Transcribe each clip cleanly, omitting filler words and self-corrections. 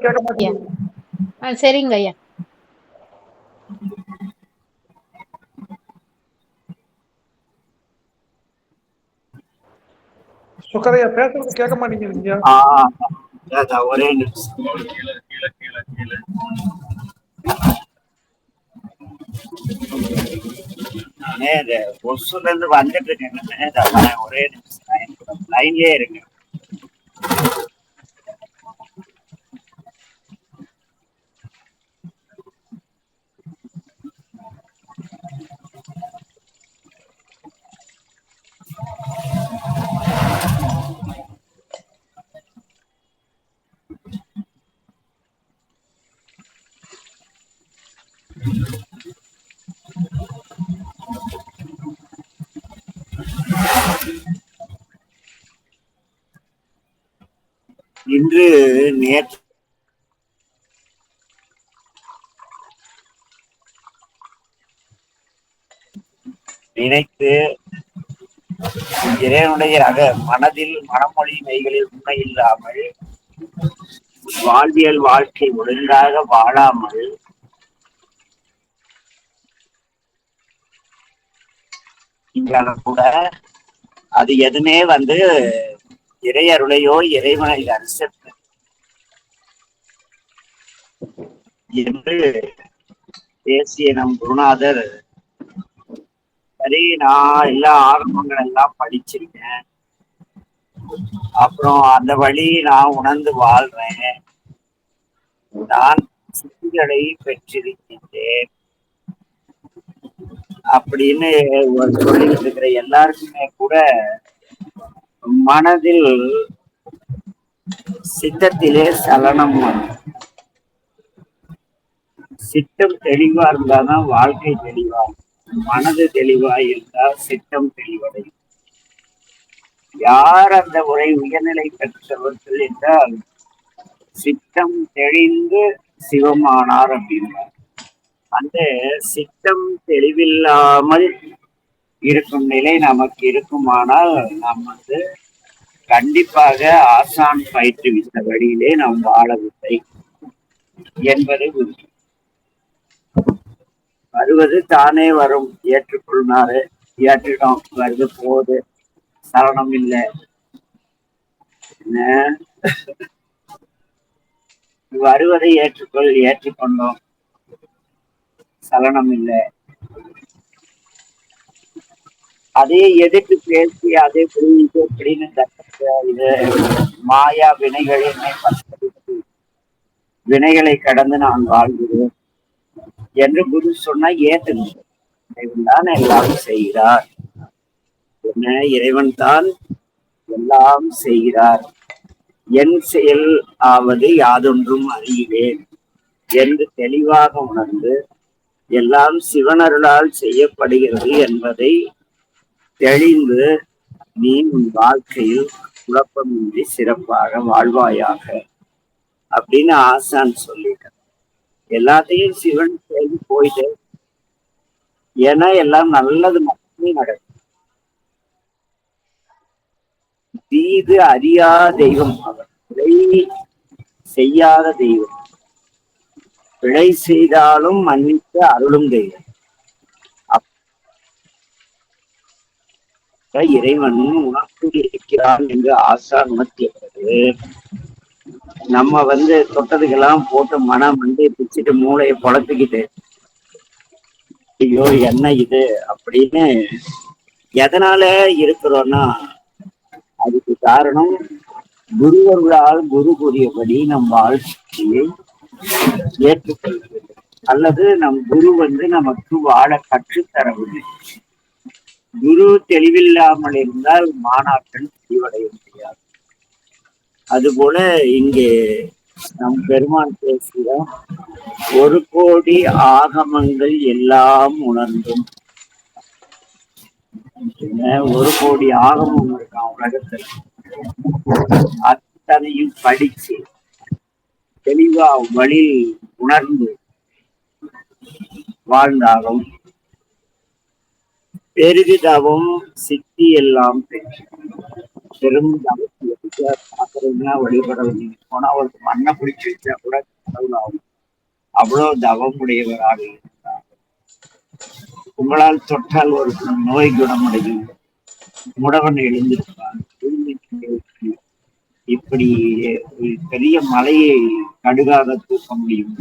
கேட்க ஐயா. மாட்டேங்குது. சரிங்க ஐயா. சுக்கரையா பேசுறது கேட்க மாட்டேங்குதுங்க. ஒரே நிமிஷம். ஒசூர்ல இருந்து வந்துட்டு இருக்கேன். ஒரே நிமிஷம் லைன்லயே இருக்கு. இன்று நேற்று நினைத்து இறைவனுடைய மனதில் மனமொழி மெய்களில் உண்மை இல்லாமல் வாழ்வியல் வாழ்க்கை ஒழுங்காக வாழாமல் கூட அது எதுவுமே இறையருளையோ இறைவனை அரிசத்து என்று பேசிய நம் குருநாதர், சரி நான் எல்லா ஆரம்பங்கள் எல்லாம் படிச்சிருக்கேன், அப்புறம் அந்த வழி நான் உணர்ந்து வாழ்றேன், நான் சித்திகளை பெற்றிருக்கின்றேன் அப்படின்னு சொல்லிட்டு இருக்கிற எல்லாருக்குமே கூட மனதில் சித்தத்திலே சலனம். சித்தம் தெளிவா இருந்தாதான் வாழ்க்கை தெளிவா, மனது தெளிவா இருந்தால் சித்தம் தெளிவடையும். யார் அந்த உயர்நிலை பெற்றவர்கள் என்றால் சித்தம் தெளிந்து சிவமானார் அப்படின்றார். அந்த சித்தம் தெளிவில்லாமல் இருக்கும் நிலை நமக்கு இருக்குமானால் நாம் கண்டிப்பாக ஆசான் பயிற்றுவித்த வழியிலே நாம் வாழவில்லை என்பது உறுதி. வருவது தானே வரும், ஏற்றுக்கொள்ளாரு, ஏற்றுட்டோம், வருது போது, சலனம் இல்லை. வருவதை ஏற்றுக்கொண்டோம், சலனம் இல்லை. அதே எதிர்த்து பேசி அதே புரிஞ்சு அப்படின்னு இது மாயா வினைகளை கடந்து நான் வாழ்கிறேன் என்று குரு சொன்னா ஏற்றுக்கணும். தான் எல்லாம் செய்கிறார், என்ன இறைவன் தான் எல்லாம் செய்கிறார், என் செயல் ஆவது யாதொன்றும் அறிகிறேன் என்று தெளிவாக உணர்ந்து எல்லாம் சிவனருளால் செய்யப்படுகிறது என்பதை தெளிந்து நீ உன் வாழ்க்கையில் குழப்பமின்றி சிறப்பாக வாழ்வாயாக அப்படின்னு ஆசான் சொல்லிட்ட. எல்லாத்தையும் சிவன் செய்து போயிட்டு, ஏன்னா எல்லாம் நல்லது மட்டுமே நடக்கும். தீது அறியாத தெய்வம் அவர், பிழை செய்யாத தெய்வம், பிழை செய்தாலும் மன்னித்து அருளும் தெய்வம். இறைவன் உனக்கு இருக்கிறான் என்று ஆசான் உணர்த்திய பிறகு நம்ம தொட்டதுக்கெல்லாம் போட்டு மனம் பிச்சுட்டு மூளையை பொழத்துக்கிட்டு ஐயோ என்ன இது அப்படின்னு எதனால இருக்கிறோம்னா அதுக்கு காரணம் குருவர்களால் குரு கூறியபடி நம் வாழ்க்கையை ஏற்றுக்கொள்வது அல்லது நம் குரு நமக்கு வாழ கற்றுத்தரவில்லை. குரு தெளிவில்லாமல் இருந்தால் மாணாக்கன் தெளிவடைய முடியாது. அதுபோல இங்கே நம் பெருமான் பேசுகிறோம், 1 கோடி ஆகமங்கள் எல்லாம் உணர்ந்தும். 1 கோடி ஆகமம் இருக்கான் உலகத்துல, அத்தனையும் படிச்சு தெளிவா வழி உணர்ந்து வாழ்ந்தாலும் பெருகிதவும் சித்தி எல்லாம் பெற்று பெரும் தவத்தியம் பாக்குறதுன்னா வழிபடுறது போனா ஒரு மண்ணை பிடிச்சி வச்சா கூட கடவுள் ஆகும். அவ்வளவு தவமுடையவராக இருந்தார். உங்களால் தொட்டால் ஒரு நோய் குணமடையும். முடவன் எழுந்திருப்பான். இப்படி பெரிய மலையை கடுகாக தூக்க முடியும்.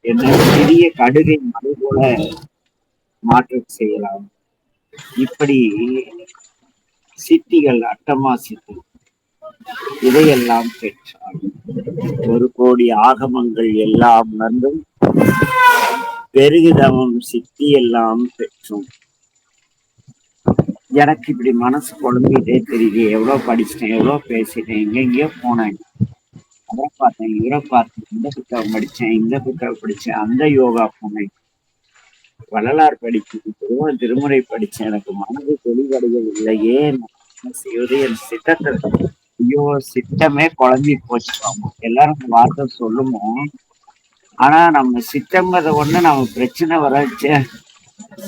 என்ன பெரிய கடுகை மலை போல மாற்றம் செய்யலாம். இப்படி சித்திகள், அட்டமா சித்தி இதையெல்லாம் பெற்றால் 1,00,00,000 ஆகமங்கள் எல்லாம் வந்தும் பெருகுதவம் சித்தி எல்லாம் பெற்றும். எனக்கு இப்படி மனசு குழம்பிட்டே தெரியுது. எவ்வளவு படிச்சுட்டேன், எவ்வளவு பேசிட்டேன், எங்கெங்கயோ போனேன், அதை பார்த்தேன், இவரை பார்த்தேன், இந்த புத்தகம் படிச்சேன், இந்த புத்தகம் படிச்சேன், அந்த யோகா போனேன், வள்ளலார் படிச்சு திருமுறை படிச்சேன். எனக்கு மனது தெளிவடையவில்லையே, செய்வது என் சித்தத்தை. ஐயோ, சித்தமே குழம்பி போச்சுக்காம எல்லாரும் வார்த்தை சொல்லுமோ. ஆனா நம்ம சித்தம்ங்கிறத ஒண்ணு நம்ம பிரச்சனை வராச்சு.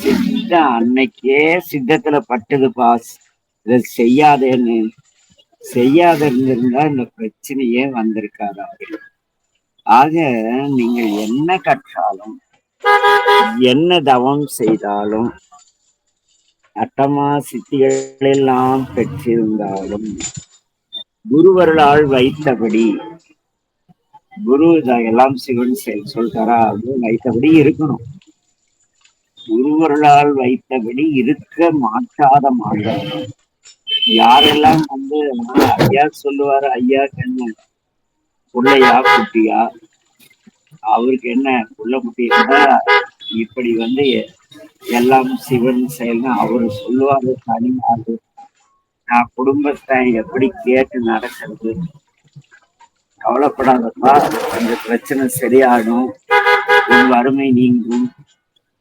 சித்தம் அன்னைக்கே சித்தத்துல பட்டது பாஸ். இதை செய்யாதேன்னு செய்யாத இருந்திருந்தா இந்த பிரச்சனையே வந்திருக்காது. ஆக நீங்கள் என்ன கற்றாலும் என்ன தவம் செய்தாலும் அட்டமா சித்திகள் எல்லாம் பெற்றிருந்தாலும் குருவர்களால் வைத்தபடி, குரு எல்லாம் சிவன் சொல்றாரா, அது வைத்தபடி இருக்கணும். குருவர்களால் வைத்தபடி இருக்க மாட்டாத மாட்டார். யாரெல்லாம் வந்து ஐயா சொல்லுவாரு, ஐயா என்ன புள்ளையா குட்டியா, அவருக்கு என்ன புள்ள குட்டி இருந்தா இப்படி வந்து எல்லாம் சிவன் செயல்னு அவரு சொல்லுவாரு. தனிமாறு நான் குடும்பத்தை எப்படி கேட்டு நடக்கிறது, கவலைப்படாதப்பா, அந்த பிரச்சனை சரியாகும், உன் வறுமை நீங்கும்,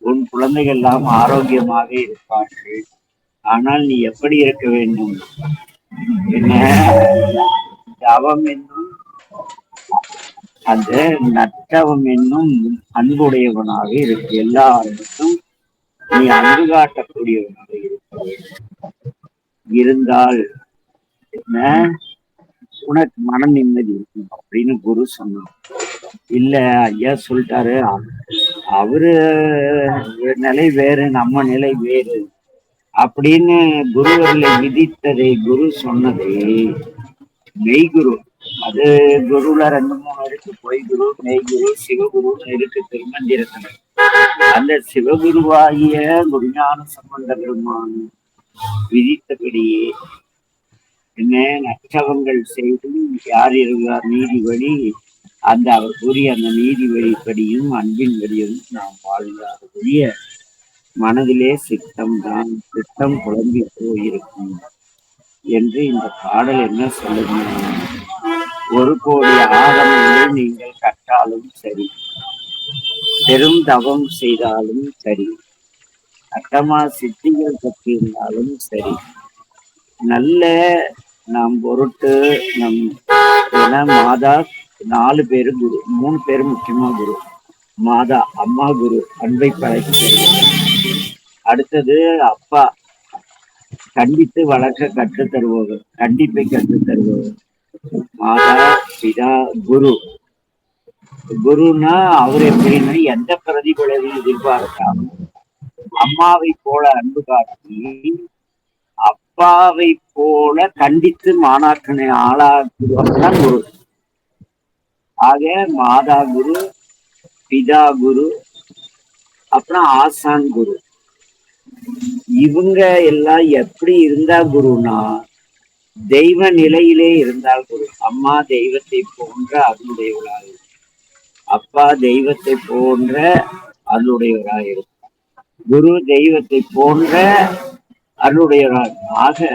உன் குழந்தைகள் எல்லாம் ஆரோக்கியமாக இருப்பார்கள். ஆனால் நீ எப்படி இருக்க வேண்டும், என்ன தவம் என்னும் அந்த நற்றவம் என்னும் அன்புடையவனாக இருக்கு. எல்லாருக்கும் நீ அன்பு காட்டக்கூடியவனாக இருந்தால் என்ன உனக்கு மன நிம்மதி இருக்கும் அப்படின்னு குரு சொன்னார். இல்ல ஐயா சொல்லிட்டாரு, அவரு நிலை வேறு, நம்ம நிலை வேறு அப்படின்னு குருவர்களை விதித்ததை, குரு சொன்னதை மெய்குரு, அது குருல 2-3 இருக்கு. பொய்குரு, மெய்குரு, சிவகுருன்னு இருக்கு திருமந்திரத்துல. அந்த சிவகுருவாகிய குருஞான சம்பந்த பெருமான் விதித்தபடியே என்ன நற்றவங்கள் செய்தும் யார் இருந்தார் நீதிபடி, அந்த அவர் கூறிய அந்த நீதி வழிப்படியும் அன்பின் வழியும் நாம் வாழ்ந்தாருடைய மனதிலே சித்தம் தான், சித்தம் குழம்பி போயிருக்கும் என்று இந்த பாடல் என்ன சொல்லுங்க. 1,00,00,000 ஆகமங்களை நீங்கள் கற்றாலும் சரி, பெரும் தவம் செய்தாலும் சரி, அட்டமா சித்திகள் பற்றியிருந்தாலும் சரி, நல்ல நம் பொருட்டு நம் மாதா 4 பேரு குரு, 3 பேரு முக்கியமா குரு. மாதா அம்மா குரு, அன்பை பழக்கி. அடுத்தது அப்பா, கண்டித்து வளர்க்க கற்றுத் தருபவர், கண்டிப்பை கற்றுத் தருபவர். மாதா பிதா குரு. குருன்னா அவர் எப்படின்னா எந்த பிரதிபலனையும் எதிர்பார்க்காம அம்மாவை போல அன்பு காட்டி அப்பாவை போல கண்டித்து மாணாக்கனை ஆளாக்குவதுதான் குரு. ஆக மாதா குரு, பிதா குரு, அப்புறம் ஆசான் குரு. இவங்க எல்லாம் எப்படி இருந்தா குருனா தெய்வ நிலையிலே இருந்தால் குரு. அம்மா தெய்வத்தை போன்ற அருளுடையவளாக இருக்கும், அப்பா தெய்வத்தை போன்ற அருளுடையவராக இருக்கும், குரு தெய்வத்தை போன்ற அருளுடையவராக. ஆக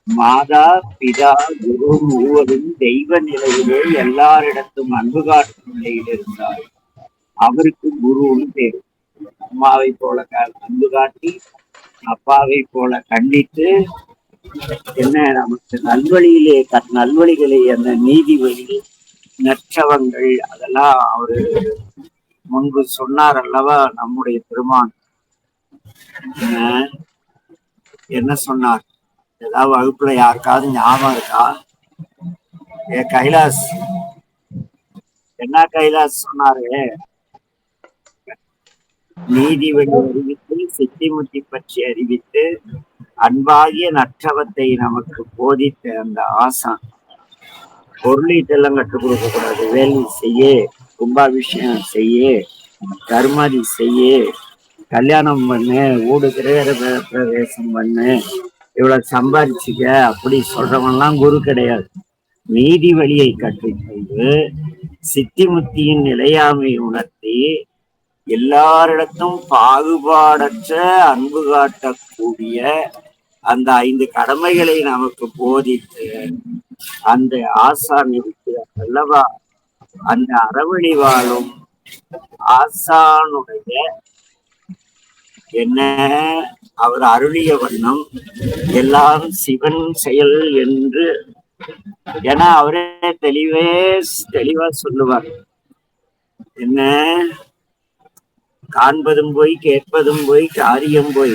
மாதா பிதா குரு மூவரும் தெய்வ நிலையிலே எல்லாரிடத்தும் அன்பு காட்டும் நிலையில் இருந்தால் அவருக்கு குருன்னு பேரு. அம்மாவை போல அன்பு காட்டி அப்பாவை போல கண்டித்து என்ன நமக்கு நல்வழியிலே நல்வழிகளை அந்த நீதி வழி நற்றவங்கள் அதெல்லாம் அவரு முன்பு சொன்னார் அல்லவா. நம்முடைய பெருமான் என்ன சொன்னார், ஏதாவது வகுப்புல யாருக்காவது ஞாபகம் இருக்கா? கைலாஸ், என்ன கைலாஸ் சொன்னாரு? நீதி வழி அறிவித்து சித்திமுத்தி பற்றி அறிவித்து அன்பாகிய நற்றவத்தை நமக்கு போதித்த அந்த ஆசான் பொருளீட்டெல்லாம் கற்றுக் கொடுக்க கூடாது. வேள்வி செய்ய, கும்பாபிஷேகம் செய்ய, கர்மாதி செய்ய, கல்யாணம் பண்ணு, ஊடு கிரக பிரவேசம் பண்ணு, இவ்வளவு சம்பாதிச்சுக்க அப்படி சொல்றவன்லாம் குரு கிடையாது. நீதி வழியை கற்றுக்கொண்டு சித்திமுத்தியின் நிலையாமை உணர்த்தி எல்லாரிடத்தும் பாகுபாடற்ற அன்பு காட்டக்கூடிய அந்த 5 கடமைகளை நமக்கு போதித்து அந்த ஆசான் இருக்கிறார் அல்லவா, அந்த அறவழி வாழும் ஆசானுடைய என்ன அவர் அருளிய வண்ணம் எல்லாம் சிவன் செயல் என்று ஏன்னா அவரே தெளிவா சொல்லுவார். என்ன காண்பதும் போய், கேட்பதும் போய், காரியம் போய்,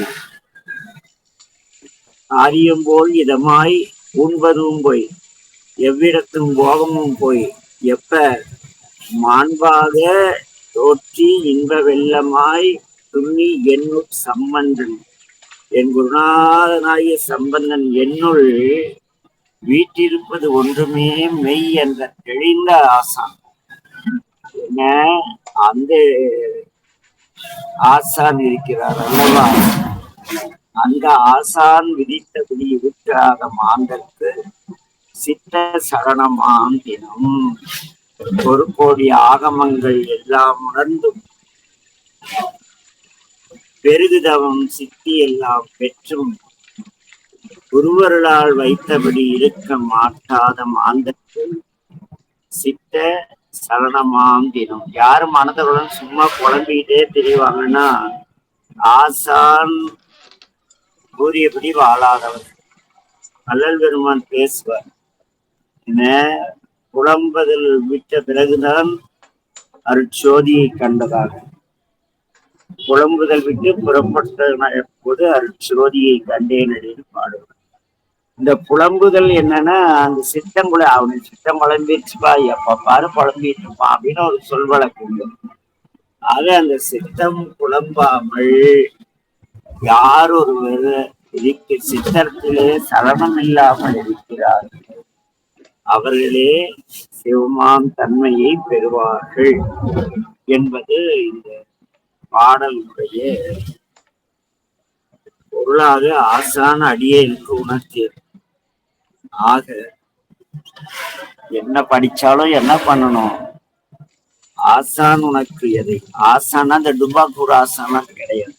காரியம் போல் இதமாய் உண்பதும் போய், எவ்விடத்தும் போகமும் போய், எப்ப மாண்பாக தோற்றி இன்ப வெள்ளமாய் துண்ணி என்னுள் சம்பந்தன், என் குருநாதனாகிய சம்பந்தன் என்னுள் வீட்டிருப்பது ஒன்றுமே மெய் என்ற தெளிந்த ஆசான். என்ன அந்த ஆசான் இருக்கிறார் அல்லவா, அந்த ஆசான் விதித்தபடி இருக்கிறாத மாந்தற்கு சித்த சரணமாம் தினம் 1 கோடி ஆகமங்கள் எல்லாம் உணர்ந்தும் பெருகுதவம் சித்தி எல்லாம் பெற்றும் குருவர்களால் வைத்தபடி இருக்க மாட்டாத மாந்தற்கு சித்த சரணமாம் தினம். யாரு மனதவுடன் சும்மா குழம்பிக்கிட்டே தெரியவாங்கன்னா ஆசான் கூறியபடி வாழாதவர். அல்லல் பெருமான் பேசுவார். என்ன புலம்பதில் விட்ட பிறகுதான் அருட்சோதியை கண்டதாக, புலம்புதல் விட்டு புறப்பட்ட போது அருட்சோதியை கண்டேன் என்று பாடுவார். இந்த புலம்புதல் என்னன்னா அந்த சித்தங்குள்ள அவனுக்கு சித்தம் குழம்பிடுச்சுப்பா, எப்ப பாரு குழம்பிட்டு இருப்பான் அப்படின்னு ஒரு சொல் வழக்கு உண்டு. ஆக அந்த சித்தம் புலம்பாமல் யார் ஒருவர் சித்தத்திலே சலனம் இல்லாமல் இருக்கிறார்கள் அவர்களே சிவமாம் தன்மையை பெறுவார்கள் என்பது இந்த பாடலுடைய பொருளாக ஆசான அடியேனுக்கு உணர்த்தியது. ஆக என்ன படிச்சாலும் என்ன பண்ணணும், ஆசான் உனக்கு எதை ஆசானா அந்த டுபாக்கூர் ஆசானா கிடையாது,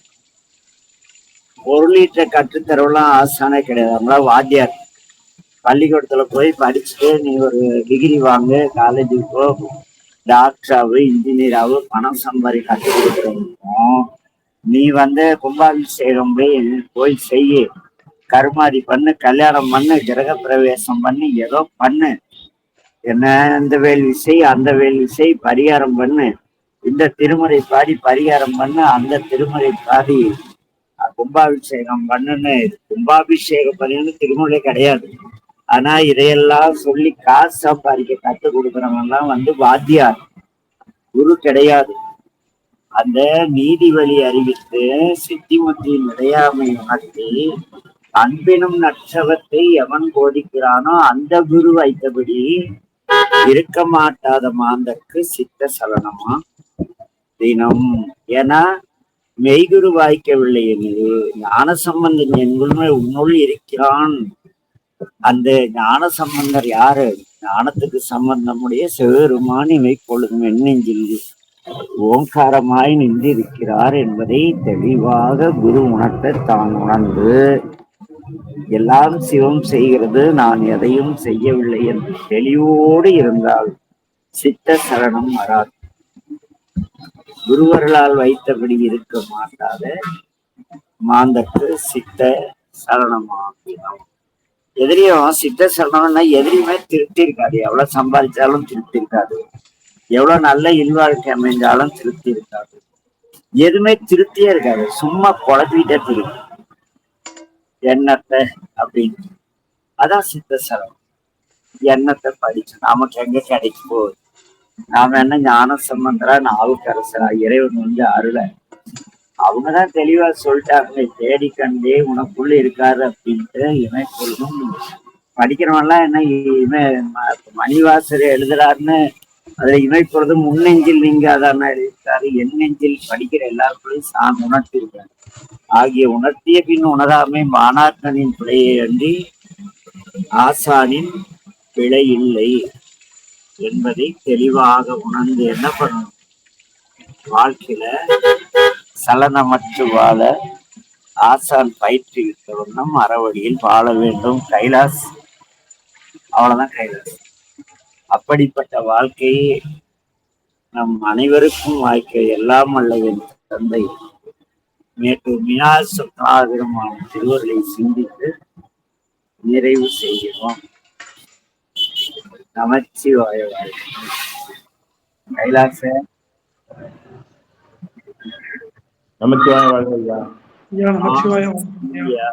பொருளீட்ட கற்றுத்தரவெல்லாம் ஆசானே கிடையாது. நம்மளா வாத்தியார் பள்ளிக்கூடத்துல போய் படிச்சுட்டு நீ ஒரு டிகிரி வாங்க, காலேஜுக்கு போ, டாக்டராவு இன்ஜினியராவு பணம் சம்பாதி கற்றுக் கொடுக்குறோம். நீ கும்பாபிஷேகம் போய் செய்ய, கருமாதி பண்ணு, கல்யாணம் பண்ணு, கிரக பிரவேசம் பண்ணி ஏதோ பண்ணு, என்ன இந்த வேள்வி செய், அந்த வேள்வி செய், பரிகாரம் பண்ணு, இந்த திருமுறை பாடி பரிகாரம் பண்ணு, அந்த திருமுறை பாடி கும்பாபிஷேகம் பண்ணுன்னு. கும்பாபிஷேகம் பண்ணு திருமுறை கிடையாது. ஆனா இதையெல்லாம் சொல்லி காசு சம்பாதிக்க கற்றுக் கொடுக்குறவங்க எல்லாம் வாத்தியார், குரு கிடையாது. அந்த நீதி வழி அறிவித்து சித்திமுத்தியின் நிலையாமை உணர்த்தி அன்பினும் நற்றவத்தை எவன் போதிக்கிறானோ அந்த குரு வைத்தபடி இருக்க மாட்டாத மாந்தற்கு சித்த சலனமா தினம். ஏன்னா மெய்குரு வாய்க்கவில்லை என்று ஞான சம்பந்தன் என்குள்மே உன்னுள் இருக்கிறான். அந்த ஞான சம்பந்தர் யாரு? ஞானத்துக்கு சம்பந்தமுடைய சிவபெருமான் இவை பொழுதும் எண்ணெஞ்சில் ஓங்காரமாய் நின்று இருக்கிறார் என்பதை தெளிவாக குரு உணர்த்த தான் உணர்ந்து எல்லாம் சிவம் செய்கிறது, நான் எதையும் செய்யவில்லை என்று தெளிவோடு இருந்தால் சித்த சரணம் வராது. குருவர்களால் வைத்தபடி இருக்க மாட்டாத மாந்தற்கு சித்த சரணமாகினோம். எதிரியும் சித்த சரணம்னா எதிரியுமே திருப்தி இருக்காது, எவ்வளவு சம்பாதிச்சாலும் திருப்தி இருக்காது, எவ்வளவு நல்ல இல்வாழ்க்கை அமைஞ்சாலும் திருப்தி இருக்காது, எதுவுமே திருப்தியே இருக்காது, சும்மா குழப்பிட்டே திருப்பி. எண்ணத்தை அப்படின்னு. அதான் சித்த சரணம். எண்ணத்தை படிச்சு நமக்கு எங்க கிடைக்க போகுது? நாம என்ன ஞான சம்பந்தரா நாவுக்கரசரா? இறைவன் அருள அவங்கதான் தெளிவா சொல்லிட்டாங்க, தேடி கண்டே உனக்குள்ள இருக்காரு அப்படின்ட்டு. இமைப்பொழுதும் படிக்கிறவன்லாம் என்ன மணிவாசர் எழுதுறாருன்னு அதுல இமைப்பொழுதும் முன்னெஞ்சில் நீங்க அதான் எழுதியிருக்காரு. என் நெஞ்சில் படிக்கிற எல்லாருக்குள்ளையும் சாமி உணர்த்தி இருக்காரு. ஆகிய உணர்த்திய பின் உணராமை மாணாக்கனின் பிழையை அன்றி ஆசானின் பிழை இல்லை என்பதை தெளிவாக உணர்ந்து என்ன பண்ணும்? வாழ்க்கையில சலனமற்று வாழ ஆசான் பயிற்றுவித்த வண்ணம் அறவழியில் வாழ வேண்டும். கைலாஸ், அவ்வளவுதான் கைலாஸ். அப்படிப்பட்ட வாழ்க்கையை நம் அனைவருக்கும் வாழ்க்கை எல்லாம் அல்ல என் தந்தை நேற்று மீனாசுரமான திருவருளை சிந்தித்து நிறைவு செய்கிறோம். நமச்சிவாய வாழ்க்கை. கைலாச நமச்சிவாய வாழ்க ஐயா. நமச்சிவாயம். நமச்சிவாய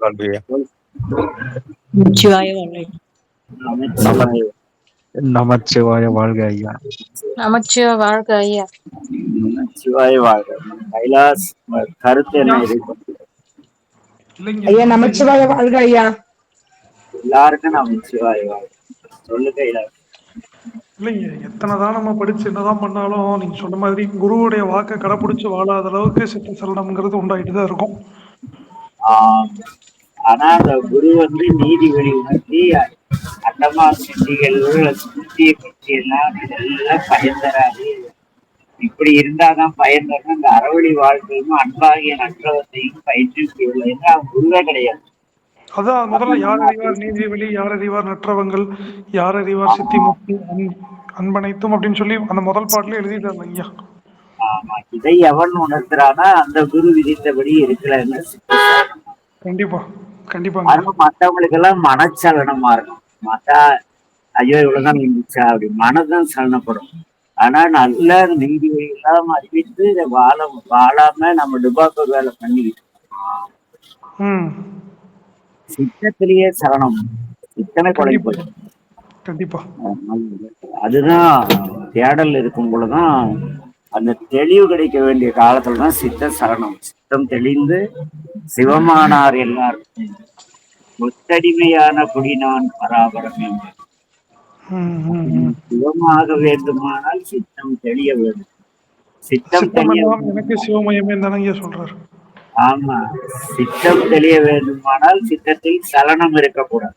வாழ்க ஐயா. நமச்சிவாய வாழ்க ஐயா. நமச்சிவாய வாழ்க. கைலாஸ் கருத்து என்ன இருக்கு? ஐயா நமச்சிவாய வாழ்க ஐயா. எல்லாருக்கும் நமச்சிவாய வாழ்க. சொல்லு கைலாஸ். இல்லைங்க, எத்தனைதான் நம்ம படிச்சு என்னதான் பண்ணாலும் நீங்க சொன்ன மாதிரி குருவுடைய வாக்கை கடைப்பிடிச்சு வாழாத அளவுக்கு சித்த சலனம்ங்கிறது உண்டாயிட்டு தான் இருக்கும். ஆனா அந்த குரு நீதி வழி உணர்த்தி அண்டமா சித்திகள் சுத்தியை பற்றி எல்லாம் இதெல்லாம் பயன் தராது. இப்படி இருந்தாதான் பயன் தரணும். இந்த அறவழி வாழ்க்கையும் அன்பாகிய நற்றவத்தையும் பயிற்றுவிக்கவில்லை என்று அவன் குருவே கிடையாது. அதான் முதல்ல யார் அறிவார் நீதிவெளி, யார் அறிவார் நற்றவங்கள், யார் அறிவார் சித்தி முக்தி அன்பனைத்தும் அப்படின்னு சொல்லி அந்த முதல் பாட்டுல எழுதிட்டாங்க ஐயா. ஆமா, இதை எவன் உணர்த்துறானா அந்த குரு விதித்தபடி இருக்கலன்னு. கண்டிப்பா கண்டிப்பா. மற்றவங்களுக்கு எல்லாம் மனச்சலனமா இருக்கும். மத்தா ஐயோ இவ்வளவுதான் இருந்துச்சா அப்படி மனதான் சலனப்படும். ஆனா நல்ல நீதி இல்லாம அறிவித்து இதை வாழாம நம்ம டுபாக்கோ வேலை பண்ணிக்கிட்டு சித்தத்திலேயே சரணம் இத்தனை கொலைப்படும். கண்டிப்பா அதுதான் தேடல் இருக்கும் பொழுதுதான் அந்த தெளிவு கிடைக்க வேண்டிய காலத்துலதான் சித்த சரணம். சித்தம் தெளிந்து சிவமானார் எல்லாருக்கும் ஒத்தடிமையான குடினான் பராபரம் என்று. சிவமாக வேண்டுமானால் சித்தம் தெளிய வேண்டும். சித்தம் தெளிய எனக்கு சிவமயமே தானே சொல்றாரு. ஆமா, சித்தம் தெளிய வேண்டுமானால் சித்தத்தில் சலனம் இருக்கக்கூடாது.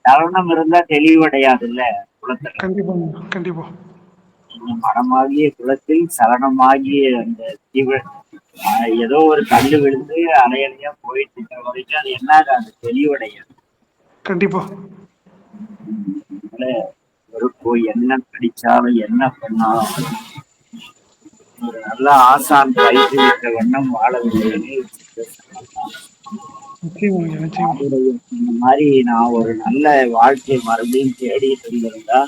சலனம் இருந்தா தெளிவடையாது இல்ல குலத்துல. கண்டிப்பா கண்டிப்பா. மனமாகிய குலத்தில் சலனமாகிய அந்த ஏதோ ஒரு கல்லு விழுந்து அலையலையா போயிட்டு இருக்கிற வரைக்கும் அது என்ன அது தெளிவடையாது. கண்டிப்பா. ஒரு என்ன படிச்சாலும் என்ன பண்ணாலும் ஒரு நல்ல ஆசான் பயிற்றுவித்த வண்ணம் வாழவில்லை. இந்த மாதிரி நான் ஒரு நல்ல வாழ்க்கை மறுபடியும் தேடிட்டு இருந்திருந்தா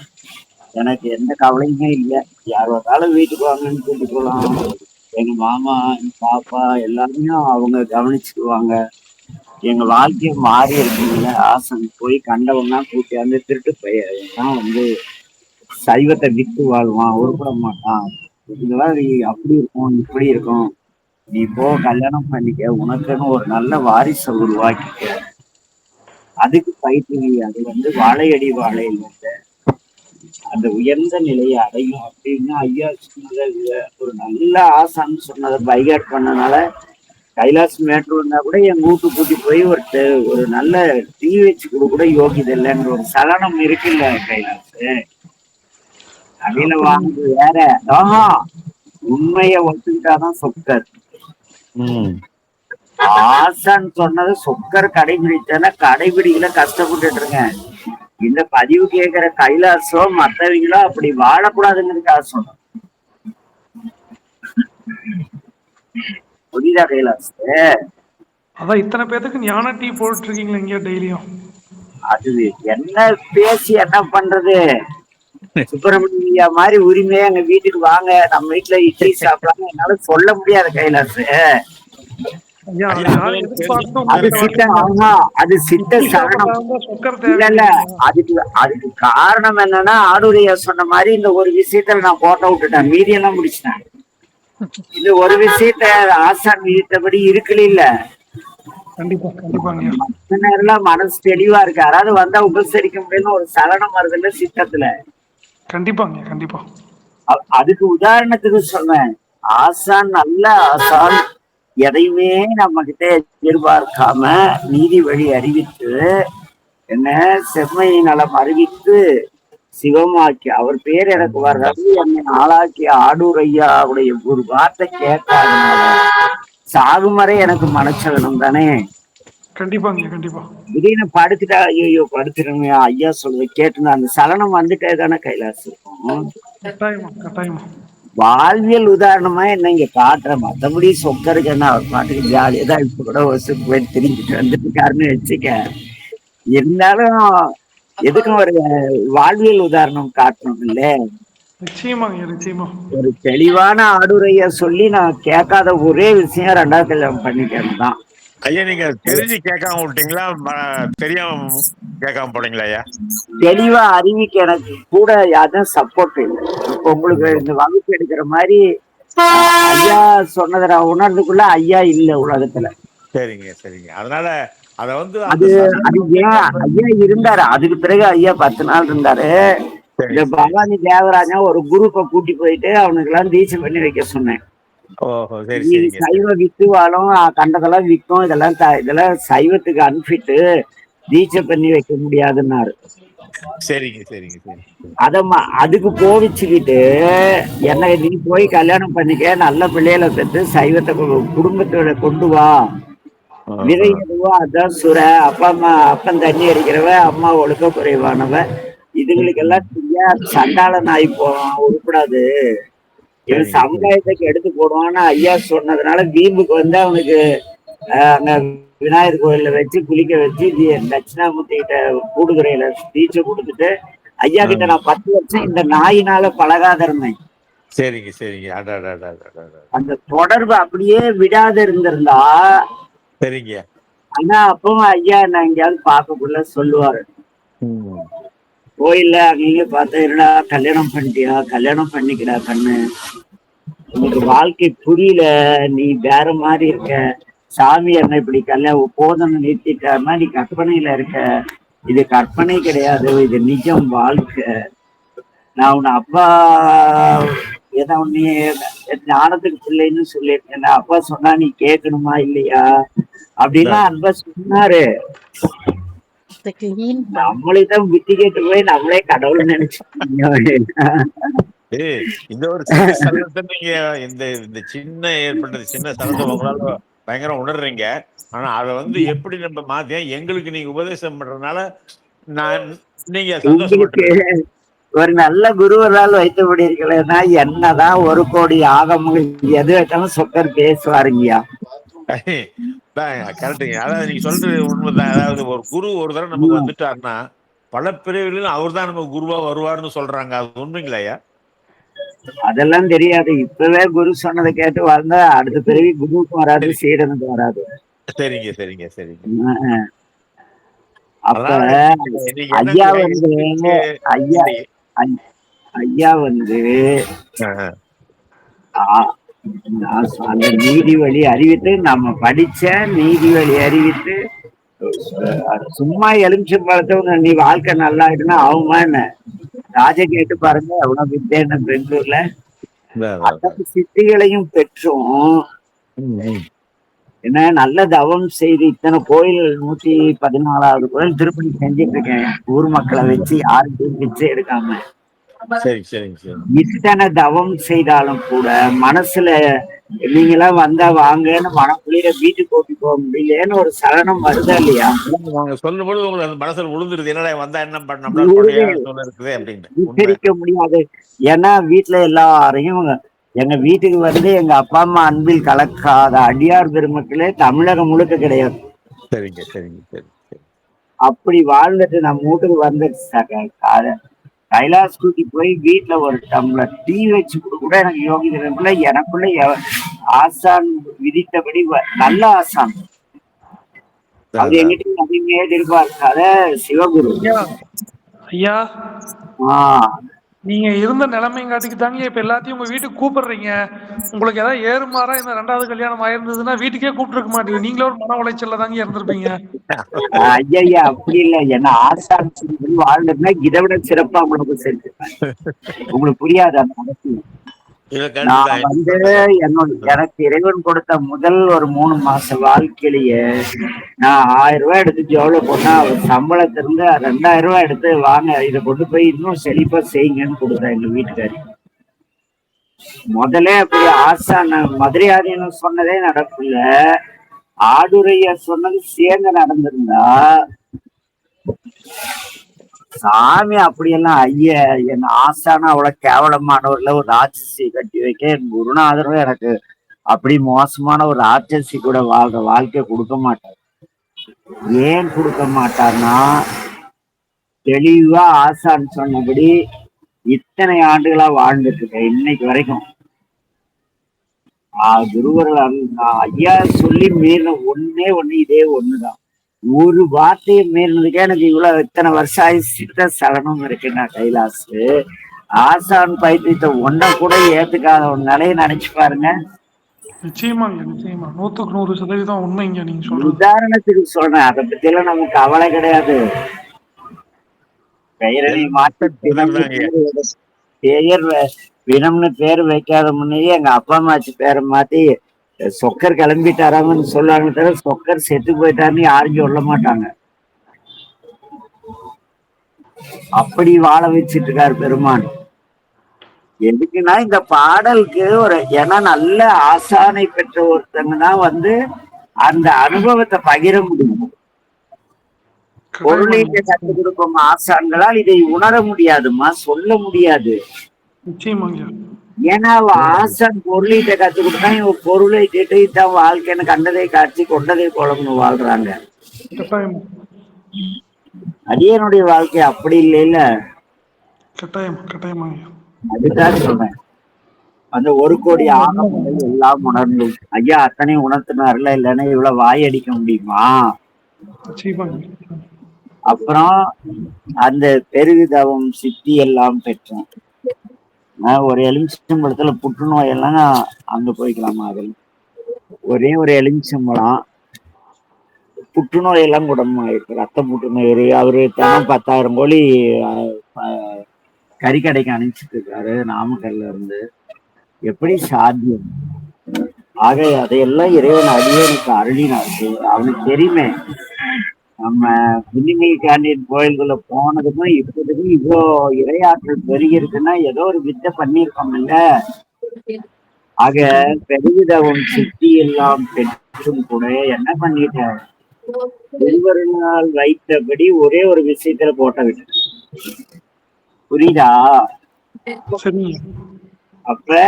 எனக்கு எந்த கவலையுமே இல்லை. யார் வந்தாலும் வீட்டுக்கு வாங்கன்னு கூட்டிட்டு போகலாம். எங்க மாமா எங்க பாப்பா எல்லாருமே அவங்க கவனிச்சுக்குவாங்க. எங்க வாழ்க்கையை மாறி இருக்குங்கள. ஆசன் போய் கண்டவன்னா கூட்டியாந்து திருட்டு பையன் சைவத்தை விட்டு வாழ்வான், உருப்பட மாட்டான். இதெல்லாம் நீ அப்படி இருக்கும் இப்படி இருக்கும், நீ போ கல்யாணம் பண்ணிக்க, உனக்குன்னு ஒரு நல்ல வாரிசை உருவாக்கிக்க, அதுக்கு பயிற்சி. அது வாழையடி வாழையில் அந்த உயர்ந்த நிலையை அடையும் அப்படின்னு ஐயா சொன்னதை ஒரு நல்ல ஆசான்னு சொன்னதை பைகாட் பண்ணனால கைலாஸ் மேட்ரு வந்தா கூட என் வீட்டு கூட்டி போய் ஒரு நல்ல டீ வச்சு கூட யோகிதை இல்லைன்ற ஒரு சலனம் இருக்குல்ல கைலாஸ். அடியில வாங்க வேற உண்மைய ஒத்துக்கிட்டாதான் சொக்கர். ஆசான் சொன்னது சொக்கர் கடைபிடிச்சா கடைபிடிக்கல கஷ்டப்பட்டுட்டு இருக்கேன். இந்த பதிவு கேட்கிற கைலாசோ மற்றவங்களோ அப்படி வாழக்கூடாதுங்கிறதுக்காக சொன்ன. புரியுதா கைலாஸ்? அதான் இத்தனை பேருக்கு ஞான டீ போட்டு இருக்கீங்களா இங்க டெய்லியும்? அது என்ன பேசி என்ன பண்றது? சுப்பிரமணியா மாதிரி உரிமையா எங்க வீட்டுக்கு வாங்க, நம்ம வீட்டுல இட்லி சாப்பிடலாம் என்னால சொல்ல முடியாது கைலாஸ். ஐயா அதை ஐயா யாரும் உங்களுக்கு எதிர்பார்த்தும் அது தெரிஞ்சு சித்த உங்கள்கிட்ட ஆமா அது சித்த சரணம். சொக்கர் இல்ல இல்ல தேவையில்லைங்க. அதுக்கு காரணம் என்னன்னா ஆடுடைய சொன்ன மாதிரி இந்த ஒரு விஷயத்துல நான் போட்ட விட்டுட்டேன், மீதியெல்லாம் முடிச்சிட்டேன். இந்த ஒரு விஷயத்த ஆசான் விதித்தபடி இருக்குல்ல இல்ல, கண்டிப்பா கண்டிப்பாங்க. மத்த நேரம் மனசு தெளிவா இருக்கு. யாராவது வந்தா உபசரிக்க முடியும்னு ஒரு சலனம் வருதுல்ல சித்தத்துல. கண்டிப்பாங்க கண்டிப்பா. அதுக்கு உதாரணத்துக்கு சொன்னேன். ஆசான் நல்ல ஆசான், எதையுமே நம்ம கிட்ட எதிர்பார்க்காம நீதி வழி அறிவித்து என்ன செம்மை நலம் அறிவித்து சிவமாக்கி அவர் பேர் எனக்கு வர்றது என்னை ஆளாக்கி ஆடூர் ஐயாவுடைய ஒரு வார்த்தை கேட்காதனால சாகுமறை எனக்கு மனச்சலனம் தானே. கண்டிப்பாங்க கண்டிப்பா. திடீர்னு படுத்துட்டா ஐயோ படுத்துருங்க ஐயா சொல்றது கேட்டு அந்த சலனம் வந்துட்டே தானே கைலாசம் இருக்கும். கட்டாயமா கட்டாயமா. வாழ்வியல் உதாரணமா என்ன இங்க காட்டுறேன், மற்றபடி சொக்கருக்கு என்ன அவர் பாட்டுக்கு ஜாலியா தான் இப்ப கூட வசூல் போய் திரும்பிட்டு வந்துட்டு இருக்காருன்னு வச்சுக்க. இருந்தாலும் எதுக்கும் ஒரு வாழ்வியல் உதாரணம் காட்டணும் இல்ல. நிச்சயமாங்க நிச்சயமா. ஒரு தெளிவான ஆடுரைய சொல்லி நான் கேட்காத ஒரே விஷயம் 2வது கல்யாணம் பண்ணிக்கிறது தான். ஐயா நீங்க தெரிஞ்சு கேட்காம விட்டீங்களா தெரியாம கேட்காம போனீங்களா ஐயா? தெளிவா அறிவிக்க எனக்கு கூட யாரும் சப்போர்ட் இல்லை. இப்ப உங்களுக்கு இந்த வகுப்பு எடுக்கிற மாதிரி ஐயா சொன்னதை நான் உணர்ந்துக்குள்ள ஐயா இல்ல உலகத்துல. சரிங்க சரிங்க. அதனால அத வந்து அது அது ஏன் ஐயா இருந்தாரு, அதுக்கு பிறகு ஐயா 10 நாள் இருந்தாரு. இந்த பவானி தேவராஜா ஒரு குரூப்பை கூட்டி போயிட்டு அவனுக்கு எல்லாம் தீட்சை பண்ணி வைக்க சொன்னேன். ஓஹோ சரி சரிங்க. சைவ வித்துவாலும் கண்டதெல்லாம் விற்கும், இதெல்லாம் சைவத்துக்கு அன்பிட்டு தீட்சை பண்ணி வைக்க முடியாதுன்னாரு. சரிங்க சரிங்க சரி. அதுக்கு கோவிச்சுக்கிட்டு என்ன நீ போய் கல்யாணம் பண்ணிக்க, நல்ல பிள்ளைகளை பெற்று சைவத்தை குடும்பத்தோட கொண்டு வா, விதை எதுவோ அதான் சுர, அப்பா அம்மா அப்பன் தண்ணி அடிக்கிறவ, அம்மா ஒழுக்க குறைவானவ, இதுகளுக்கெல்லாம் சண்டாள நாய் போவான் உருப்படாது, இவன் சமுதாயத்துக்கு எடுத்து போடுவான்னு ஐயா சொன்னதுனால வீம்புக்கு வந்து அவனுக்கு அங்க விநாயகர் கோயில்ல வச்சு குளிக்க வச்சு தட்சிணாமூர்த்தி கிட்ட கூடுதுறையில தீட்சை கொடுத்துட்டு ஐயா கிட்ட நான் 10 வருஷம் இந்த நாயினால பழகாத இருந்தேன். சரிங்க சரிங்க. அந்த தொடர்பு அப்படியே விடாத இருந்திருந்தா சரிங்க. ஆனா அப்பவும் ஐயா நான் எங்கேயாவது பார்க்கக்குள்ள சொல்லுவாரு, கோயில்ல அங்கீங்க பார்த்தா என்னடா கல்யாணம் பண்ணிட்டியா, கல்யாணம் பண்ணிக்கடா கண்ணு, உனக்கு வாழ்க்கை புரியல, நீ வேற மாதிரி இருக்க, சாமி என்ன இப்படி போதனை நிறுத்திட்டாருன்னா நீ கற்பனையில இருக்க, இது கற்பனை கிடையாது, இது நிஜம் வாழ்க்கை. நான் உன்னை அப்பா ஏதோ நீ ஞானத்துக்கு பிள்ளைன்னு சொல்லியிருக்கேன், அப்பா சொன்னா நீ கேட்கணுமா இல்லையா அப்படின்னா அன்பா சொன்னாரு. நம்மளைதான் வித்தி கேட்டு போய் நம்மளே கடவுள் நினைச்சு இந்த ஒரு சின்ன சலனத்தை நீங்க இந்த சின்ன ஏற்பட்டது சின்ன சலனத்தை உங்களால பயங்கரம் உணர்றீங்க. ஆனா அதை வந்து எப்படி நம்ம மாத்தியா எங்களுக்கு நீங்க உபதேசம் பண்றதுனால நீங்க சந்தோஷப்பட்டு ஒரு நல்ல குருவரால் வைத்தபடி இருக்கலன்னா என்னதான் 1 கோடி ஆகமங்கள் எது வச்சாலும் சொக்கர் பேசுவாருங்கய்யா. கரெக்டுங்க. அதாவது நீங்க சொல்றது உண்மைதான். அதாவது ஒரு குரு ஒரு தடவை நமக்கு வந்துட்டாருன்னா பல பிரிவுகளிலும் அவர் தான் நமக்கு குருவா வருவார்னு சொல்றாங்க. அது உண்மைங்களா ஐயா? அதெல்லாம் தெரியாது. இப்பவே குரு சொன்னதை கேட்டு வந்தா அடுத்த பிறவி குருவுக்கும் வராது, சீடனுக்கு வராது. சரிங்க சரிங்க சரிங்க. அப்ப ஐயா வந்து அந்த நீதி வழி அறிவித்து நம்ம படிச்ச நீதி வழி அறிவித்து சும்மா எலுமிச்சம்பழத்தை நீ வாழ்க்கை நல்லா இருக்குன்னா ஆகுமா என்ன? ராஜ கேட்டு பாருங்க எவ்வளவு வித்தேன்னு பெங்களூர்ல அத்தனை சித்திகளையும் பெற்றும் என்ன நல்ல தவம் செய்து இத்தனை கோயில் 114வது கோயில் திருப்பணி செஞ்சுட்டு இருக்கேன் ஊர் மக்களை வச்சு யாருக்கும் பிச்சை எடுக்காம. இத்தனை தவம் செய்தாலும் கூட மனசுல நீங்களாம் வந்தா வாங்கன்னு மனக்குளிர வீட்டுக்கு ஓட்டி போக முடியலன்னு ஒரு சலனம் வருதா இல்லையா? சொல்லும் போது உங்களுக்கு அந்த மனசுல விழுந்துருது, என்னடா வந்தா என்ன பண்ண முடியாது. ஏன்னா வீட்டுல எல்லாரையும் எங்க வீட்டுக்கு வந்து எங்க அப்பா அம்மா அன்பில் கலக்காத அடியார் பெருமக்களே தமிழகம் முழுக்க கிடையாது. சரிங்க சரிங்க சரி. அப்படி வாழ்ந்துட்டு நம்ம வீட்டுக்கு வந்துட்டு கைலாஸ் கூட்டி போய் வீட்டுல ஒரு டம்ளர் டீ வச்சு கூட எனக்கு யோகிதரத்துல எனக்குள்ள ஆசான் விதித்தபடி நல்ல ஆசான். அவர் எங்கிட்ட அதிகமே எதிர்பார்க்காத சிவகுரு. ஐயா ஆஹ் நீங்க இருந்த நிலைமைங்காட்டிக்கு தாங்க இப்ப எல்லாத்தையும் உங்க வீட்டுக்கு கூப்பிடுறீங்க. உங்களுக்கு ஏதாவது ஏறுமாறா இந்த 2வது கல்யாணம் ஆயிருந்ததுன்னா வீட்டுக்கே கூப்பிட்டுருக்க மாட்டீங்க. நீங்களே ஒரு மன உளைச்சல்ல தாங்க இருந்திருப்பீங்க. ஐயா அப்படி இல்லை, என்ன ஆசான் வாழ்ந்ததுன்னா இதை விட சிறப்பா உங்களுக்கு செஞ்சிருப்பேன். உங்களுக்கு புரியாது அந்த அவசியம். நான் எனக்கு இறைவன் கொடுத்த முதல் ஒரு 3 மாச வாழ்க்கையிலேயே நான் 1000 ரூபாய் எடுத்து ஜோல போனா அவர் சம்பளத்திலிருந்து 2000 ரூபாய் எடுத்து வாங்க இதை கொண்டு போய் இன்னும் செழிப்பா செய்யுங்கன்னு கொடுத்தேன் எங்க வீட்டுக்காரி. முதல்ல அப்படி ஆசான மதுரையாதின்னு சொன்னதே நடக்கல. ஆடுரைய சொன்னது சேர்ந்து நடந்திருந்தா சாமி அப்படியெல்லாம் ஐயா என் ஆசான அவ்வளவு கேவலமானவர்ல ஒரு ராட்சசி கட்டி வைக்க என் குருநாதரும் எனக்கு அப்படி மோசமான ஒரு ராட்சசி கூட வாழ்ற வாழ்க்கை கொடுக்க மாட்டார். ஏன் கொடுக்க மாட்டார்னா தெளிவா ஆசான் சொன்னபடி இத்தனை ஆண்டுகளா வாழ்ந்துட்டு இருக்கேன் இன்னைக்கு வரைக்கும். குருவர்கள் ஐயா சொல்லி மீறின ஒன்னே ஒண்ணு இதே ஒண்ணுதான். ஒரு வார்த்தையை மீறினதுக்கே எனக்கு இவ்வளவு இத்தனை வருஷம் ஆயிடுச்சு சலனம் இருக்கு. நான் கைலாஸ் ஆசான் பைத்தியத்தை ஒன்ன கூட ஏத்துக்காத ஒரு நிலையை நினைச்சு பாருங்க. நிச்சயமாங்க, நிச்சயமா 100% உண்மைங்க நீங்க சொல்றது. உதாரணத்துக்கு சொல்றேன், அதை பத்தி எல்லாம் நமக்கு கவலை கிடையாது. பெயரடி மாற்ற பெயர் வினம்னு பேர் வைக்காத முன்னையே எங்க அப்பா அம்மாச்சு பேரை மாத்தி சொக்கர் கிளம்பிட்டாராங்கன்னு சொல்லுவாங்க தவிர சொக்கர் செத்து போயிட்டாருன்னு யாரும் சொல்ல மாட்டாங்க. அப்படி வாழ வச்சிட்டு இருக்காரு பெருமான். எதுக்குன்னா இந்த பாடலுக்கு ஒரு ஏன்னா நல்ல ஆசானை பெற்ற ஒருத்தங்க தான் அந்த அனுபவத்தை பகிர முடியும். பொருளீட்டை கற்றுக் கொடுக்கும் ஆசான்களால் இதை உணர முடியாதுமா, சொல்ல முடியாது. ஏன்னா ஆசான் பொருளீட்டை கற்றுக் கொடுத்தா இவன் பொருளை கேட்டு இதான் வாழ்க்கைன்னு கண்டதை காட்சி கொண்டதை கோலம்னு வாழ்றாங்க. அடியனுடைய வாழ்க்கை அப்படி இல்லைல்ல. அதுதான் சொல்றேன், அந்த 1 கோடி ஆகமங்கள் எல்லாம் உணர்ந்து ஐயா அத்தனை உணர்த்தினார்ல, இல்லைன்னா இவ்வளவு வாய் அடிக்க முடியுமா? அப்புறம் அந்த பெருவிதவம் சித்தி எல்லாம் பெற்றோம். ஒரு எலுமிச்சம்பழத்துல புற்றுநோய் எல்லாம் அங்க போய்க்கலாமா? அதில் ஒரே ஒரு எலுமிச்சம்பழம் புற்றுநோய் எல்லாம் குணமாயிருக்கு. ரத்த புற்றுநோய் அவரு தினம் 10,000 கோழி கறிக்கடைக்கு அனுப்பிச்சிட்டு இருக்காரு நாமக்கல்ல இருந்து. எப்படி சாத்தியம்? ஆக அதையெல்லாம் இறைவன் அடியனுக்கு அருளினாருக்கு. அவனுக்கு தெரியுமே நம்ம புன்னிமை கேண்டீன் கோயில்குள்ள போனதுக்கும் இப்போதுக்கும் இவ்வளோ இறையாற்றல் பெருகிருக்குன்னா ஏதோ ஒரு வித்தை பண்ணியிருக்கோம் இல்ல. ஆக பெருவிதவும் சித்தி எல்லாம் பெற்றும் கூட என்ன பண்ணிட்டேன், ஒருவரால் வைத்தபடி ஒரே ஒரு விஷயத்துல போட்ட விட்டு. புரியுதா? அப்ப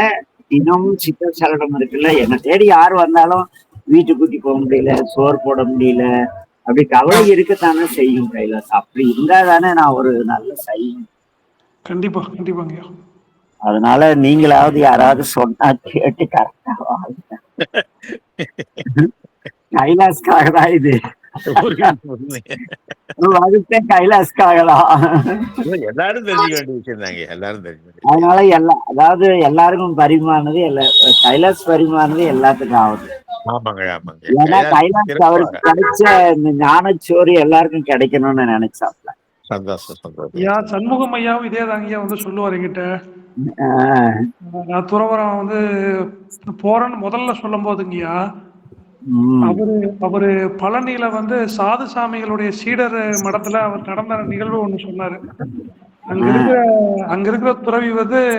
இன்னமும் சித்த சலனம் இருக்குல்ல. என்னை தேடி யார் வந்தாலும் வீட்டு கூட்டி போக முடியல, சோறு போட முடியல, அப்படி கவலை இருக்கத்தானே செய்யும் கைலாஸ். அப்படி இருந்தா தானே நான் ஒரு நல்ல செய்யும். கண்டிப்பா கண்டிப்பாங்க. அதனால நீங்களாவது யாராவது சொன்னா கேட்டு கரெக்டா வாழ்க்கை. கைலாஸ்க்காக தான் இது. கைலாஸ்க்காக தான். எல்லாரும் தெரிஞ்சுக்க வேண்டிய விஷயம் தாங்க. எல்லாரும் தெரிஞ்சு அதனால அதாவது எல்லாருக்கும் பரிமாறினது கைலாஸ் பரிமாறினது எல்லாத்துக்கும் ஆகுது. ஏன்னா கைலாஸ் அவருக்கு கிடைச்ச இந்த ஞானச்சோறு எல்லாருக்கும் கிடைக்கணும்னு நினைச்சாப்ல. ஐயா சண்முகம் ஐயாவும் இதே தாங்க சொல்லுவார் என்கிட்ட. நான் துறவரம் போறேன்னு முதல்ல சொல்லும் போதுங்கய்யா, அவரு பழனியில சாது சாமிகளுடைய சீடர் மடத்துல அவர் நடந்த நிகழ்வு ஒண்ணு சொன்னாரு. அங்க இருக்கிற துறவி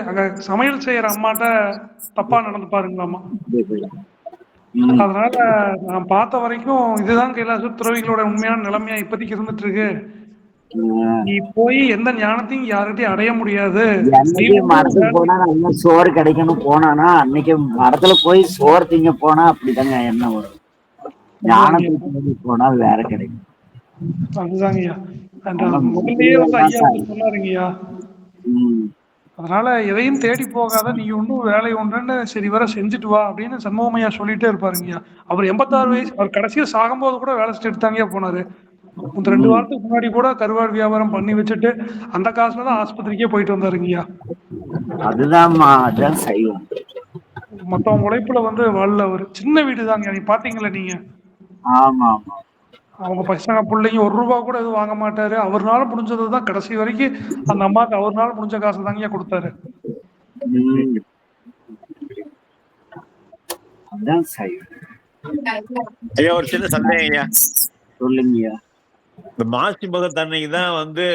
அங்க சமையல் செய்யற அம்மாட்ட தப்பா நடந்து பாருங்களாமா. அதனால நான் பார்த்த வரைக்கும் இதுதான் கைலாச துறவிகளோட உண்மையான நிலைமையா இப்போதைக்கு இருந்துட்டு இருக்கு. நீ போய் எந்த ஞானத்தையும் யார்கிட்டயும் அடைய முடியாது. மரத்துக்கு போனா நல்லா சோறு கிடைக்கணும் போனானா அன்னைக்கு மரத்துல போய் சோறு திங்க போனா அப்படிதாங்க என்ன வரும். ஞானத்துக்கு போனா வேற கிடைக்கும். அதுதாங்கய்யா. முதல்லயே ஐயா சொன்னாருங்கய்யா, ம். அதனால எதையும் தேடி போகாத, நீ இன்னும் வேலை உண்டுன்னு சரி வர செஞ்சுட்டு வா அப்படின்னு சண்முகமையா சொல்லிட்டே இருப்பாருங்கய்யா. அவர் 86 வயசு, அவர் கடைசியா சாகும்போது கூட வேலை செஞ்சுட்டு தாங்கய்யா போனாரு. இந்த 2 ம். வாரத்துக்கு முன்னாடி கூட கருவாடு வியாபாரம் பண்ணி வச்சுட்டு அந்த காசுல தான் ஆஸ்பத்திரிக்கே போயிட்டு வந்தாருங்கய்யா. அதுதான்மா, அதான் செய்வோம். மத்தவங்க உழைப்புல வந்து வாழல அவரு. சின்ன வீடு தாங்க, நீ பாத்தீங்களா நீங்க? ஆமா ஆமா. அவங்க பசங்க பிள்ளைங்க ₹1 கூட எதுவும் வாங்க மாட்டாரு. அவர்னால முடிஞ்சது தான் கடைசி வரைக்கும் அந்த அம்மாக்கு அவர்னால முடிஞ்ச காசு தாங்கய்யா கொடுத்தாரு. ம். அதான் செய்வோம். ஐயா ஒரு சின்ன சந்தேகம் ஐயா. சொல்லுங்கய்யா. இந்த மாசி மகத்தன்னைக்கு தான் வந்து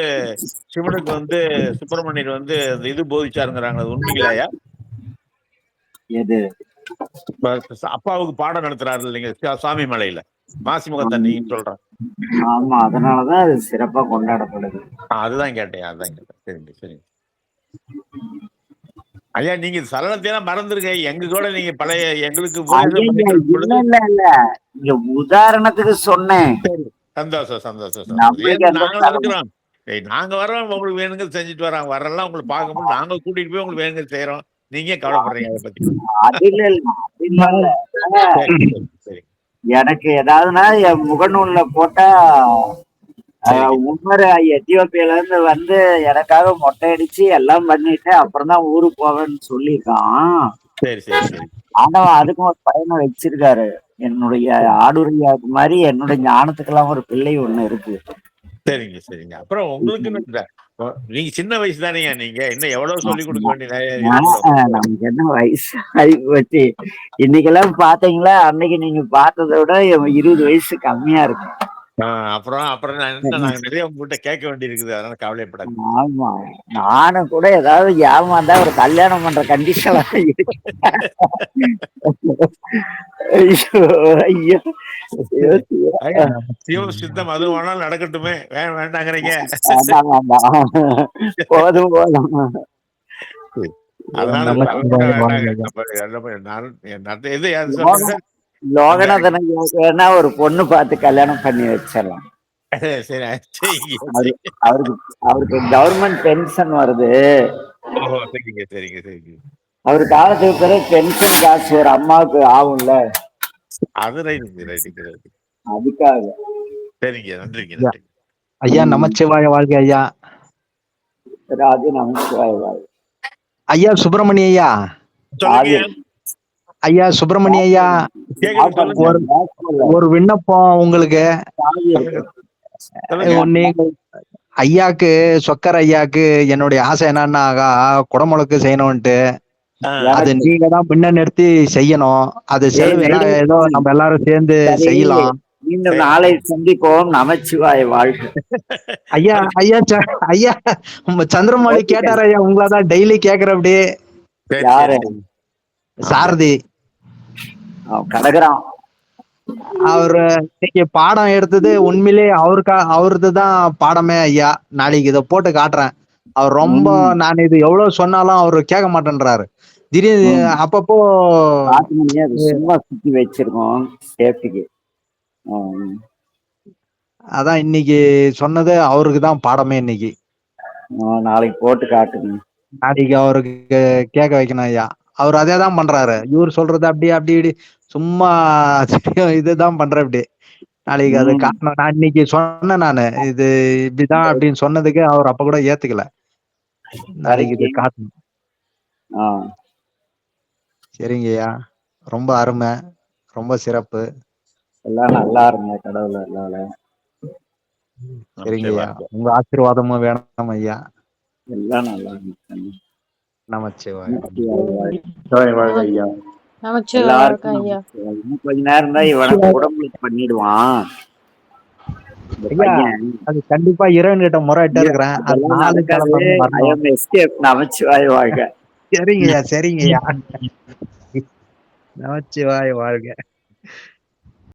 சிவனுக்கு வந்து சுப்பிரமணியர் வந்து அந்த இது போதிச்சாருங்கிறாங்க, அது உண்மைங்களாயா? எது? அப்பாவுக்கு பாடம் நடத்துறாரு இல்லைங்க சாமி மலையில, மாசி மகத்தன்னைக்குன்னு சொல்றேன். ஆமா, அதனாலதான் அது சிறப்பா கொண்டாடப்படுது. அதுதான் கேட்டேன், அதுதான் கேட்டேன். சரிங்க சரிங்க ஐயா. நீங்க சலனத்தையெல்லாம் மறந்துருங்க, எங்க கூட நீங்க பழைய எங்களுக்கு இல்ல இல்ல இல்ல, இங்க உதாரணத்துக்கு சொன்னேன். சந்தோஷம் சந்தோஷம். நம்மளுக்கு நாங்களும் இருக்கிறோம். நாங்க வரோம், உங்களுக்கு வேணுங்கிறது செஞ்சுட்டு வரோம். வரலாம் உங்களுக்கு பார்க்கும்போது நாங்க கூட்டிட்டு போய் உங்களுக்கு வேணுங்கிறது செய்யறோம். நீங்க கவலைப்படுறீங்க அதை பத்தி? அது இல்ல இல்ல, அது இல்ல. சரி. எனக்கு ஏதாவதுன்னா என் முகநூல்ல போட்டா உமர் எத்தியோப்பியால இருந்து வந்து எனக்காக மொட்டை அடிச்சு எல்லாம் பண்ணிட்டு அப்புறம் தான் ஊருக்கு போவேன்னு சொல்லியிருக்கான். சரி சரி சரி. ஆனா அதுக்கும் ஒரு பையனை வச்சிருக்காரு. என்னுடைய ஆடுரியாக்கு மாதிரி என்னுடைய ஞானத்துக்கெல்லாம் ஒரு பிள்ளை ஒண்ணு இருக்கு. சரிங்க சரிங்க. அப்புறம் உங்களுக்கு நீங்க சின்ன வயசு தானேயா, நீங்க இன்னும் எவ்வளவு சொல்லி கொடுக்க நமக்கு என்ன வயசு ஆகி போச்சு. இன்னைக்கெல்லாம் பாத்தீங்களா, அன்னைக்கு நீங்க பார்த்ததை விட 20 வயசு கம்மியா இருக்கு. அப்புறம் அப்புறம் நாங்க நிறைய உங்ககிட்ட கேட்க வேண்டி இருக்குது, அதனால கவலைப்படாது. ஆமா, நானும் கூட ஏதாவது ஏமாந்தா ஒரு கல்யாணம் பண்ற கண்டிஷன் இருக்கு. ஐயோ சிவ சித்தம் அது வேணாலும் நடக்கட்டுமே, வேண்டாங்கிறீங்க. போதும் போதும். லோகநாதன் ஒரு பொண்ணு பார்த்து கல்யாணம் பண்ணி வச்சிடலாம். அவருக்கு கவர்மெண்ட் பென்ஷன் வருது. அவரு காலத்துக்கு பிறகு பென்ஷன் காசு ஒரு அம்மாவுக்கு ஆகும்ல, அதுக்காக. சரிங்க, நன்றிங்க. ஐயா நமச்சிவாய வாழ்க. ஐயா ராஜு நமச்சிவாய வாழ்க. ஐயா சுப்பிரமணிய ஐயா. ஐயா சுப்பிரமணிய ஐயா, ஒரு விண்ணப்பம் உங்களுக்கு. நீங்க ஐயாக்கு, சொக்கர் ஐயாக்கு என்னுடைய ஆசை என்னன்னா, குடமுழுக்கு செய்யணும்ட்டு. அது நீங்க தான் பின்ன நிறுத்தி செய்யணும். அது செலவு ஏதோ நம்ம எல்லாரும் சேர்ந்து செய்யலாம். மீண்டும் நாளை சந்திப்போம். நமச்சிவாய வாழ்க. ஐயா ஐயா ஐயா சந்திரமௌலி கேட்டார் ஐயா, உங்களதான் டெய்லி கேக்குற. அப்படியே யாரு? சாரதி கடகரான். அவரு இன்னைக்கு பாடம் எடுத்தது உண்மையிலே அவரது தான் பாடமே ஐயா. நாளைக்கு இதை போட்டு காட்டுறேன். அவர் ரொம்ப, நான் இது எவ்வளவு சொன்னாலும் அவரு கேட்க மாட்டேன்றாரு. திடீர்னு அப்பப்போ சும்மா சுத்தி வச்சிருக்கோம் சேஃப்டிக்கு. அதான் இன்னைக்கு சொன்னது அவருக்கு தான் பாடமே. இன்னைக்கு நாளைக்கு போட்டு காட்டுங்க. நாளைக்கு அவருக்கு கேட்க வைக்கணும் ஐயா. அவர் அதே தான் பண்றாரு. இவர் சொல்றது அப்படி அப்படி சும்மா இதுதான் பண்ற. அப்படி நாளைக்கு அது காட்டணும். நான் இன்னைக்கு சொன்னேன், நானு இது இப்படிதான் அப்படின்னு சொன்னதுக்கு அவர் அப்ப கூட ஏத்துக்கல. நாளைக்கு இது காட்டணும். சரிங்கய்யா, ரொம்ப அருமை, ரொம்ப சிறப்பு. எல்லாம் நல்லா இருங்க, கடவுள் அருளால. சரிங்கய்யா, உங்க ஆசீர்வாதமும் வேணும் ஐயா. எல்லாம் நல்லா இருங்க. நமச்சிவாய. இன்னும் கொஞ்ச நேரம் தான் இவனை உடம்புக்கு பண்ணிடுவான். அது கண்டிப்பா இறைவன்கிட்ட முறையிட்ட இருக்கிறேன். நமச்சிவாய வாழ்க. சரிங்கய்யா சரிங்கய்யா. நமச்சிவாய வாழ்க.